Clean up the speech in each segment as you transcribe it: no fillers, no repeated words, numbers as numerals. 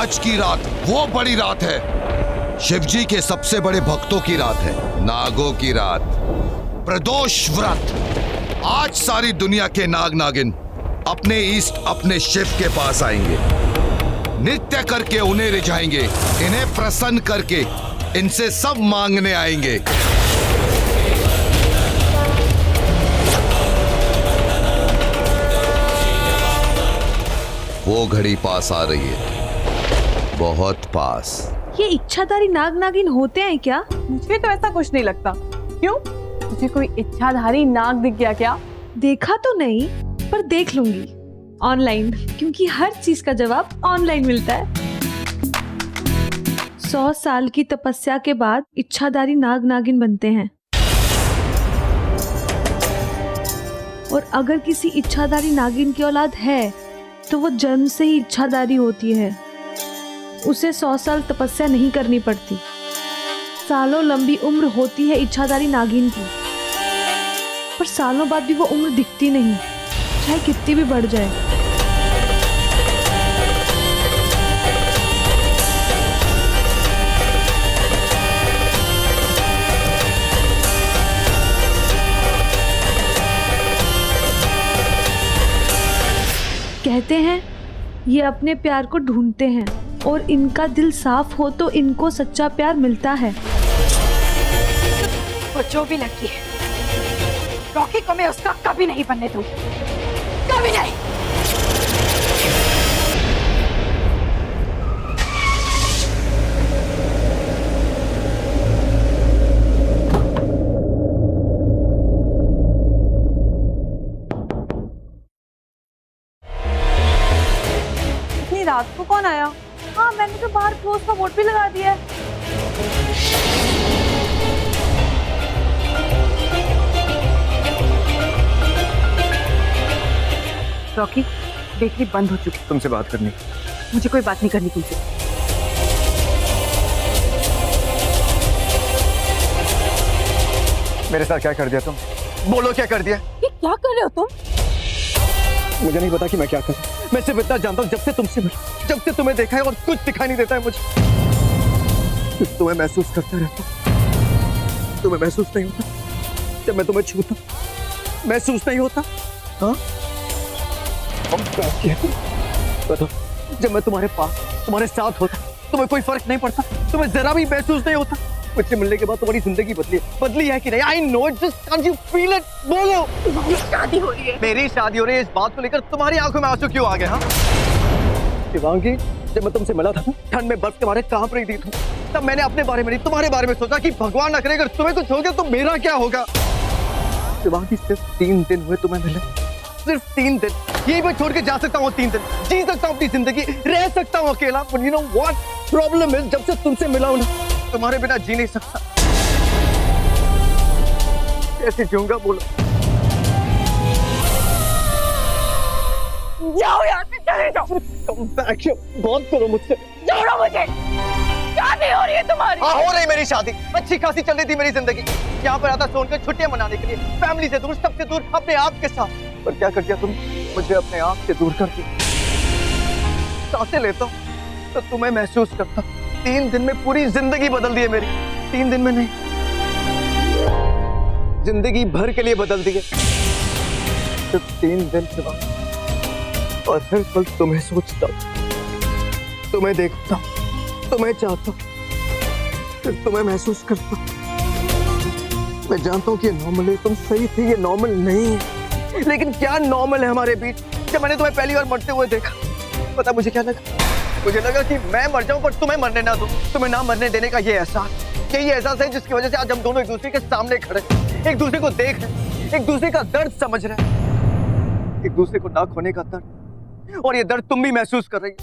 आज की रात वो बड़ी रात है, शिवजी के सबसे बड़े भक्तों की रात है, नागों की रात, प्रदोष व्रत। आज सारी दुनिया के नाग नागिन अपने ईष्ट अपने शिव के पास आएंगे, नृत्य करके उन्हें रिझाएंगे, इन्हें प्रसन्न करके इनसे सब मांगने आएंगे। वो घड़ी पास आ रही है, बहुत पास। ये इच्छाधारी नाग नागिन होते हैं क्या? मुझे तो ऐसा कुछ नहीं लगता। क्यों? मुझे कोई इच्छाधारी नाग दिख गया क्या? देखा तो नहीं, पर देख लूंगी ऑनलाइन, क्योंकि हर चीज का जवाब ऑनलाइन मिलता है। 100 साल की तपस्या के बाद इच्छाधारी नाग नागिन बनते हैं, और अगर किसी इच्छाधारी नागिन की औलाद है तो वो जन्म से ही इच्छाधारी होती है। उसे 100 साल तपस्या नहीं करनी पड़ती। सालों लंबी उम्र होती है इच्छाधारी नागिन की, पर सालों बाद भी वो उम्र दिखती नहीं, चाहे कितनी भी बढ़ जाए। कहते हैं ये अपने प्यार को ढूंढते हैं, और इनका दिल साफ हो तो इनको सच्चा प्यार मिलता है। वो जो भी लड़की है, रॉकी को मैं उसका कभी नहीं बनने दूंगी, कभी नहीं। इतनी रात को कौन आया? हाँ, मैंने तो बाहर क्लोज का बोर्ड भी लगा दिया है। रॉकी, बेकरी बंद हो चुकी। तुमसे बात करनी। मुझे कोई बात नहीं करनी तुमसे। मेरे साथ क्या कर दिया तुम? बोलो क्या कर दिया? ये क्या कर रहे हो तुम? मुझे नहीं पता कि मैं क्या करूं। मैं सिर्फ इतना जानता हूं, जब से तुमसे मिला, जब से तुम्हें देखा है और कुछ दिखाई नहीं देता है मुझे। सिर्फ तुम्हें महसूस करता रहता हूं। तुम्हें महसूस नहीं होता जब मैं तुम्हें छूता? महसूस नहीं होता? हाँ? बताओ, जब मैं तुम्हारे पास, तुम्हारे साथ होता, तुम्हें कोई फर्क नहीं पड़ता? तुम्हें जरा भी महसूस नहीं होता? मुझसे मिलने के बाद तुम्हारी जिंदगी बदली है कि नहीं? I know it, just can't you feel it? बोलो। तुम्हारी शादी हो रही है। मेरी शादी हो रही है, इस बात को लेकर तुम्हारी आंखों में आंसू क्यों आ गए? हाँ शिवांगी, जब मैं तुमसे मिला था, ठंड में बर्फ के मारे कांप रही थी तुम, तब मैंने अपने बारे में नहीं, तुम्हारे बारे में सोचा कि भगवान न करे अगर तुम्हें कुछ हो गया तो मेरा क्या होगा। शिवांगी, सिर्फ 3 दिन हुए तुम्हें मिले, सिर्फ 3 दिन। यही मैं छोड़ के जा सकता हूँ, 3 दिन जी सकता हूँ अपनी जिंदगी, रह सकता हूँ अकेला। But you know what problem is, जब से तुमसे मिला हूँ ना, तुम्हारे बिना जी नहीं सकता। कैसे जीऊंगा बोलो? जाओ यहाँ से, चले जाओ। Come back, बहुत करो मुझसे। छोड़ो मुझे। शादी हो रही है तुम्हारी। हाँ, हो रही मेरी शादी। अच्छी खासी चल रही थी मेरी जिंदगी। यहाँ पर आता सोन कर छुट्टियां मनाने के लिए, फैमिली से दूर, सबसे दूर, अपने आप के साथ। पर क्या कर दिया तुम? मुझे अपने आप से दूर कर दिया। सांसें लेता हूँ तो तुम्हें महसूस करता। 3 दिन में पूरी जिंदगी बदल दी है मेरी। 3 दिन में नहीं, जिंदगी भर के लिए बदल दी है। सिर्फ 3 दिन के बाद, और हर पल तुम्हें सोचता हूँ, तुम्हें देखता हूँ, तुम्हें चाहता हूँ, फिर तुम्हें महसूस करता हूँ। मैं जानता हूँ कि ये नॉर्मल है, तुम सही थे, ये नॉर्मल नहीं है। लेकिन क्या नॉर्मल है हमारे बीच? जब मैंने तुम्हें पहली बार मरते हुए देखा, पता मुझे क्या लगा? मुझे लगा कि मैं मर जाऊं पर तुम्हें मरने ना दूं। तुम्हें ना मरने देने का ये एहसास, यही एहसास है जिसकी वजह से आज हम दोनों एक दूसरे के सामने खड़े, एक दूसरे को देख रहे, एक दूसरे का दर्द समझ रहे हैं, एक दूसरे को ना खोने का दर्द। और ये दर्द तुम भी महसूस कर रही हो।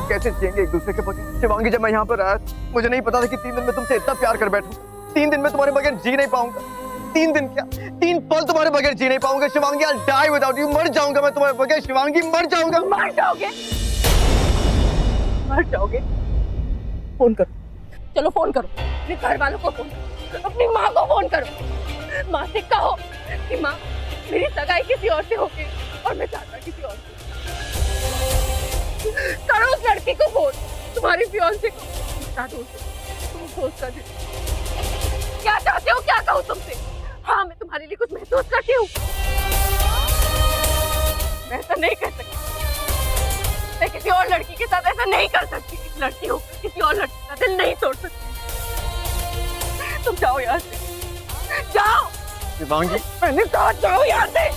कैसे जिएंगे एक दूसरे के बगैर? शिवांगी, जब मैं यहाँ पर आया, मुझे नहीं पता था कि 3 दिन में तुमसे इतना प्यार कर बैठूं। 3 दिन में तुम्हारे बगैर जी नहीं पाऊंगा। 3 दिन क्या, 3 पल तुम्हारे बगैर जी नहीं पाऊंगा। Shivangi, I'll die without you। मर जाऊंगा मैं तुम्हारे बगैर। शिवांगी, मर जाऊंगा। मर जाओगे, मर जाओगे। फोन कर। चलो फोन करो, अपने घर वालों को फोन करो, अपनी माँ को फोन करो। माँ से कहो कि माँ, मेरी सगाई किसी और से हो गई और मैं चाहता किसी और से। करो उस लड़की को फोन, तुम्हारी फियांसे को बता दो उसे, तुम सोच कर क्या चाहते हो, क्या कहूँ तुमसे? हाँ, मैं तुम्हारे लिए कुछ महसूस करती हूँ। मैं ऐसा नहीं कर सकती, मैं किसी और लड़की के साथ ऐसा नहीं कर सकती। इस लड़की हूँ, किसी और लड़की का दिल नहीं तोड़ सकती। तुम जाओ यहाँ से, जाओ। शिवांगी, मैंने कहा जाओ यहाँ से।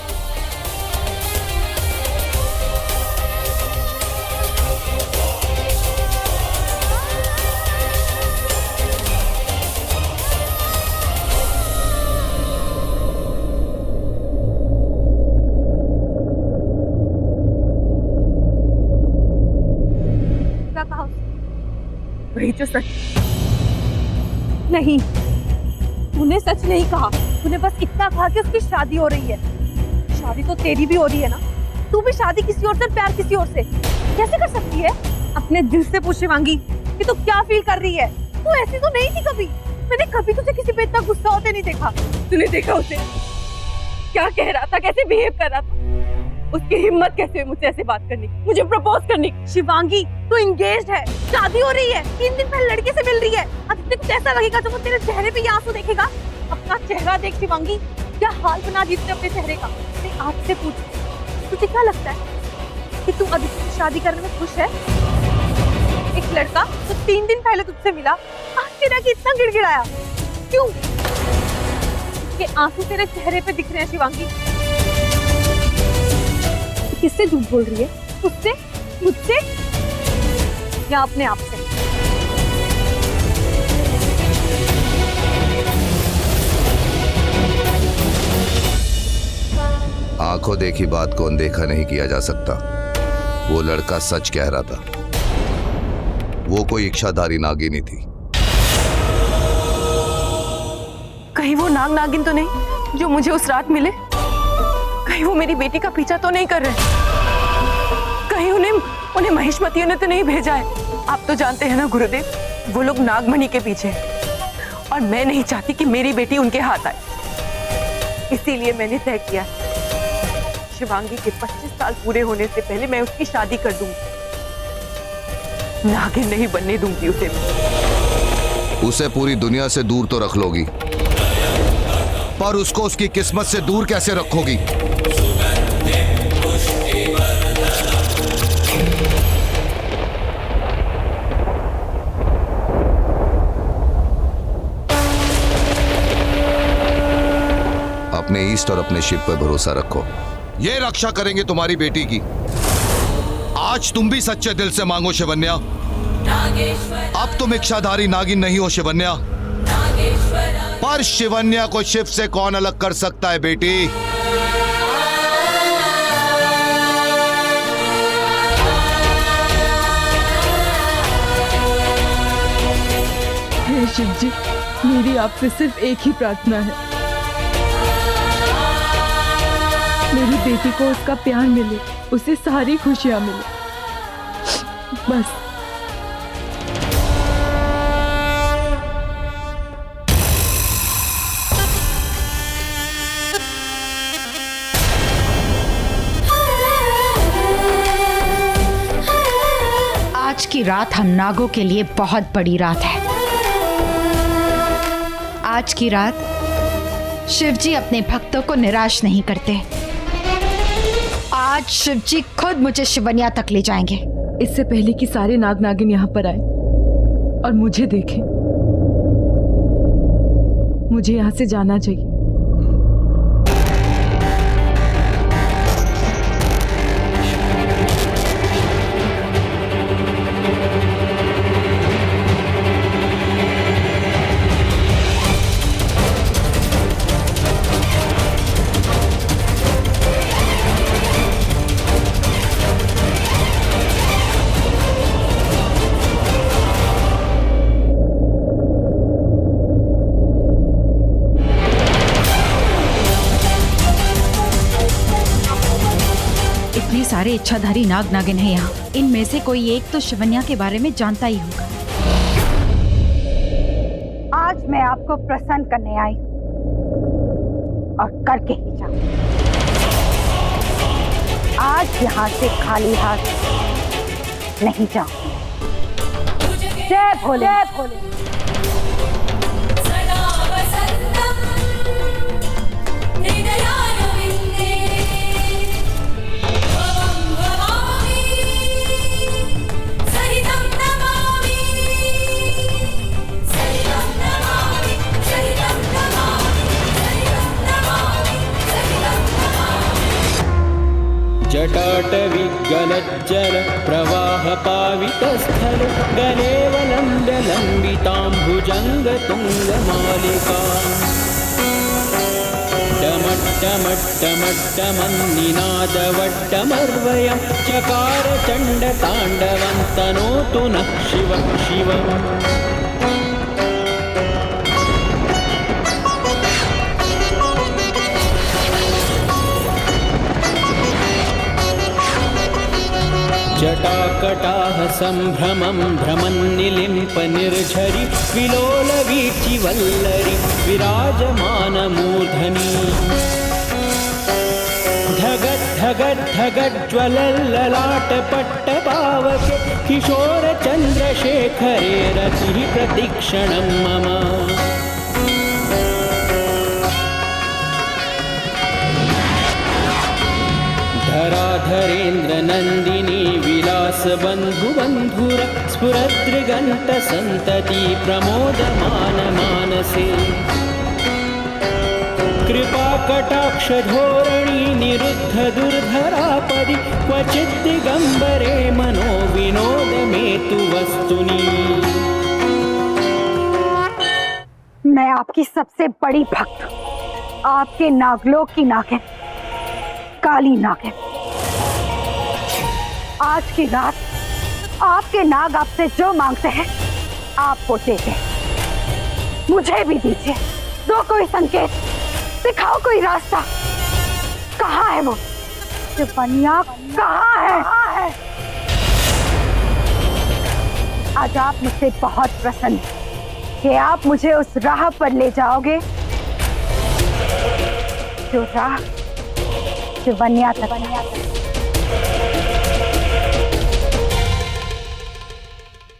क्या कहा उसने? वही जो सच। नहीं, तूने सच नहीं कहा। तूने बस इतना कहा कि उसकी शादी हो रही है। शादी तो तेरी भी हो रही है ना। तू भी शादी किसी और से, प्यार किसी और से कैसे कर सकती है? अपने दिल से पूछ शिवांगी कि तू क्या फील कर रही है। तू ऐसी तो नहीं थी कभी। मैंने कभी तुझे किसी पे इतना गुस्सा होते नहीं देखा। तूने देखा उसे क्या कह रहा था, कैसे बिहेव कर रहा था? उसकी हिम्मत कैसे हुई मुझसे ऐसे बात करने की, मुझे प्रपोज करने की? शिवांगी, तू इंगेज्ड है, शादी हो रही है, 3 दिन पहले लड़के से मिल रही है। अब तुझे कुछ ऐसा लगेगा जब वो तेरे चेहरे पे ये आंसू देखेगा। अपना चेहरा देख शिवांगी, क्या हाल बना दी तूने अपने चेहरे का। अपने आप से पूछ, तुझे क्या लगता है कि तू आदित्य से शादी करने में खुश है? एक लड़का जो 3 दिन पहले तुझसे मिला, आज तेरा कि इतना गिड़गिड़ाया क्यों? ये आंसू तेरे चेहरे पे दिख रहे हैं शिवांगी। किससे झूठ बोल रही है? उससे, मुझसे या अपने आप से? आंखों देखी बात को अनदेखा नहीं किया जा सकता। वो लड़का सच कह रहा था। वो कोई इच्छाधारी नागिनी थी। कहीं वो नाग नागिन तो नहीं जो मुझे उस रात मिले? कहीं वो मेरी बेटी का पीछा तो नहीं कर रहे? कहीं उन्हें महिष्मतियों ने तो नहीं भेजा है? आप तो जानते हैं ना गुरुदेव, वो लोग नागमणि के पीछे हैं और मैं नहीं चाहती कि मेरी बेटी उनके हाथ आए। इसीलिए मैंने तय किया शिवांगी के 25 साल पूरे होने से पहले मैं उसकी शादी कर दूंगी। नागिन नहीं बनने दूंगी उसे। उसे पूरी दुनिया से दूर तो रख लोगी, पर उसको उसकी किस्मत से दूर कैसे रखोगी? अपने ईस्ट और अपने शिव पर भरोसा रखो। ये रक्षा करेंगे तुम्हारी बेटी की। आज तुम भी सच्चे दिल से मांगो शिवन्या। अब तुम इच्छाधारी नागिन नहीं हो शिवन्या, पर शिवन्या को शिव से कौन अलग कर सकता है बेटी? हे शिव जी, मेरी आपसे सिर्फ एक ही प्रार्थना है, मेरी बेटी को उसका प्यार मिले, उसे सारी खुशियां मिले, बस। आज की रात हम नागों के लिए बहुत बड़ी रात है। आज की रात शिवजी अपने भक्तों को निराश नहीं करते। आज शिवजी खुद मुझे शिवन्या तक ले जाएंगे। इससे पहले कि सारे नाग नागिन यहाँ पर आए और मुझे देखें, मुझे यहाँ से जाना चाहिए। सारे इच्छाधारी नाग नागिन हैं यहाँ। इनमें से कोई एक तो शिवन्या के बारे में जानता ही होगा। आज मैं आपको प्रसन्न करने आई और करके ही जाऊं। आज यहाँ से खाली हाथ नहीं जाऊंगी। जय भोले, जय भोले। जटाटविगलज्जल प्रवाह पावितस्थल गलेवलम्ब्यलम्बिताम्भुजङ्गतुङ्गमालिका डमट्टमट्टमट्टमन्निनादवट्टमर्वयं चकार चण्डताण्डवं तनोतु नः शिवं शिवम्। जटाकटाह सम्भ्रमं भ्रमन्निलिम्प निर्झरि विलोलवीचिवल्लरि विराजमानमूर्धनि धगद्धगद्धगज्ज्वलल्ललाटपट्टपावके किशोरचन्द्रशेखरे रतिः प्रतिक्षणं मम। धराधरेन्द्र नन्दिनी विलास बन्धुबन्धुर स्फुरदृगन्त सन्तति प्रमोदमान मानसे कृपा कटाक्ष धोरणी निरुद्ध दुर्धरापदि क्वचित् दिगम्बरे मनो विनोद मे तु वस्तुनि। मैं आपकी सबसे बड़ी भक्त, आपके नागलोक की नागिन काली नागिन। आज की रात आपके नाग आपसे जो मांगते हैं आपको देते। मुझे भी दीजिए, दो कोई संकेत, दिखाओ कोई रास्ता। कहाँ है वो शिवन्या, कहाँ है? आज आप मुझसे बहुत प्रसन्न हैं कि आप मुझे उस राह पर ले जाओगे जो राह शिवन्या तक।